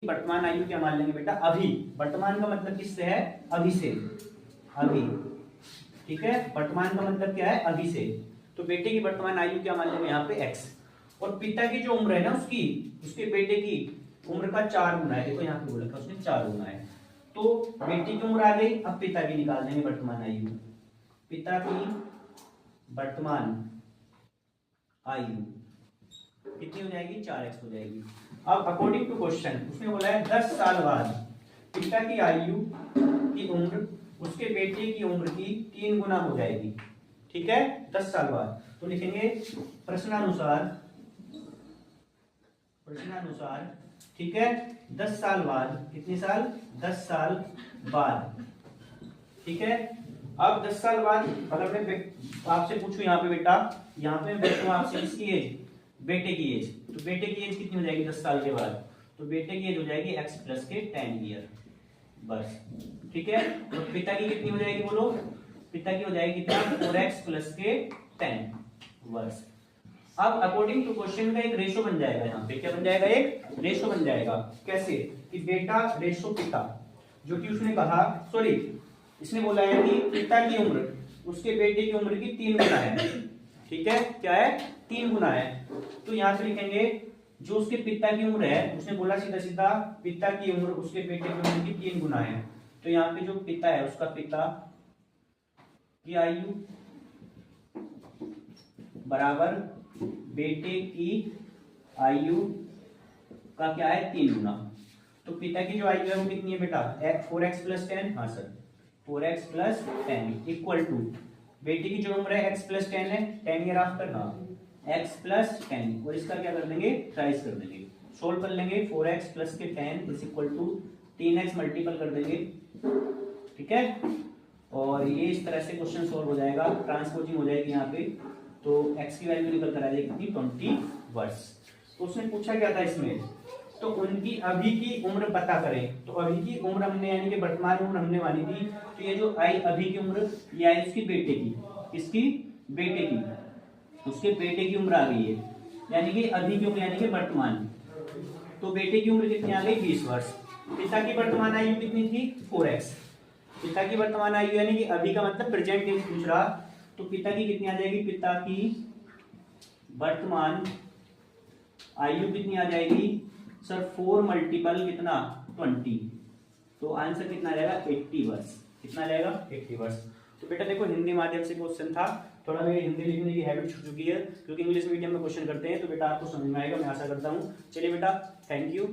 वर्तमान आयु क्या मान लेंगे बेटा, अभी। वर्तमान का मतलब किससे है, अभी से, अभी। ठीक है, वर्तमान का मतलब क्या है, अभी से। तो बेटे की वर्तमान आयु क्या मान लेंगे यहाँ पे x, और पिता की जो उम्र है ना उसकी, उसके बेटे की उम्र का 4 गुना है। देखो यहाँ पे बोला था उसने 4 गुना है। तो बेटी की उम्र आ गई, अब पिता की निकाल देंगे वर्तमान आयु। पिता की वर्तमान आयु कितनी हो जाएगी, 4x हो जाएगी। अब अकॉर्डिंग टू क्वेश्चन उसने बोला है 10 साल बाद पिता की आयु की उम्र उसके बेटे की उम्र की 3 गुना हो जाएगी। ठीक है, 10 साल बाद। तो लिखेंगे प्रश्नानुसार, प्रश्नानुसार, ठीक है, 10 साल बाद, कितने साल, 10 साल बाद। ठीक है, अब 10 साल बाद अगर मैं आपसे पूछूं यहाँ पे बेटा, यहाँ पे मैं पूछूं आपसे किसकी एज, बेटे की एज, तो बेटे की एज कितनी हो जाएगी 10 साल के बाद, तो बेटे की एज हो जाएगी x प्लस के 10 ईयर, बस। ठीक है, तो पिता की कितनी हो जाएगी बोलो, पिता की हो जाएगी कितना, 4x प्लस के 10 वर्ष। अब अकॉर्डिंग टू क्वेश्चन का एक रेशो बन जाएगा, यहाँ पे क्या बन जाएगा, एक रेशो बन जाएगा। कैसे कि बेटा रेशो पिता, जो कि उसने कहा, सॉरी इसने बोला है कि पिता की उम्र उसके बेटे की उम्र की 3 गुना है। ठीक है, क्या है, 3 गुना है। तो यहाँ पे लिखेंगे जो उसके पिता की उम्र है, उसने बोला सीधा सीधा पिता की उम्र उसके बेटे की उम्र की 3 गुना है। तो यहाँ पे जो पिता है उसका पिता की आयु बराबर बेटे की आयु का क्या है, 3 गुना। तो पिता की जो आयु है वो कितनी है बेटा, 4x प्लस 10, हाँ sir 4x plus 10 equal to बेटी की जो उम्र है x प्लस 10 है, 10 ईयर आफ्टर, हाँ x प्लस 10, और इसका क्या कर देंगे, ट्राइस कर देंगे, सोल्व कर लेंगे। 4x प्लस के 10 is equal to 3x multiple कर देंगे। ठीक है, और ये इस तरह से क्वेश्चन सोल्व हो जाएगा, ट्रांसपोजिंग हो जाएगी यहाँ पे, तो x की वैल्यू निकल कर आ जाएगी कितनी, 20 वर्ष। तो उसने पूछा क्या था इसमें, तो उनकी अभी की उम्र पता करें। तो अभी की उम्र हमने यानी कि वर्तमान उम्र हमने मानी थी, तो ये जो आई अभी की उम्र, ये आई उसकी बेटे की, इसकी बेटे की, उसके बेटे की उम्र आ गई है, यानी कि अभी की उम्र यानी कि वर्तमान। तो बेटे की उम्र कितनी आ गई, 20 वर्ष। पिता की वर्तमान आयु कितनी थी, 4x। पिता की वर्तमान आयु यानी कि अभी का मतलब प्रेजेंट एज पूछ रहा, तो पिता की कितनी आ जाएगी, पिता की वर्तमान आयु कितनी आ जाएगी सर, 4 मल्टीपल कितना, 20। तो आंसर कितना आ जाएगा, 80 वर्ष। कितना आ जाएगा, 80 वर्ष। तो बेटा देखो हिंदी माध्यम से क्वेश्चन था, थोड़ा मेरी हिंदी लिखने की हैबिट छूट चुकी है, क्योंकि इंग्लिश मीडियम में क्वेश्चन करते हैं, तो बेटा आपको समझ में आएगा, मैं आशा करता हूँ। चलिए बेटा, थैंक यू।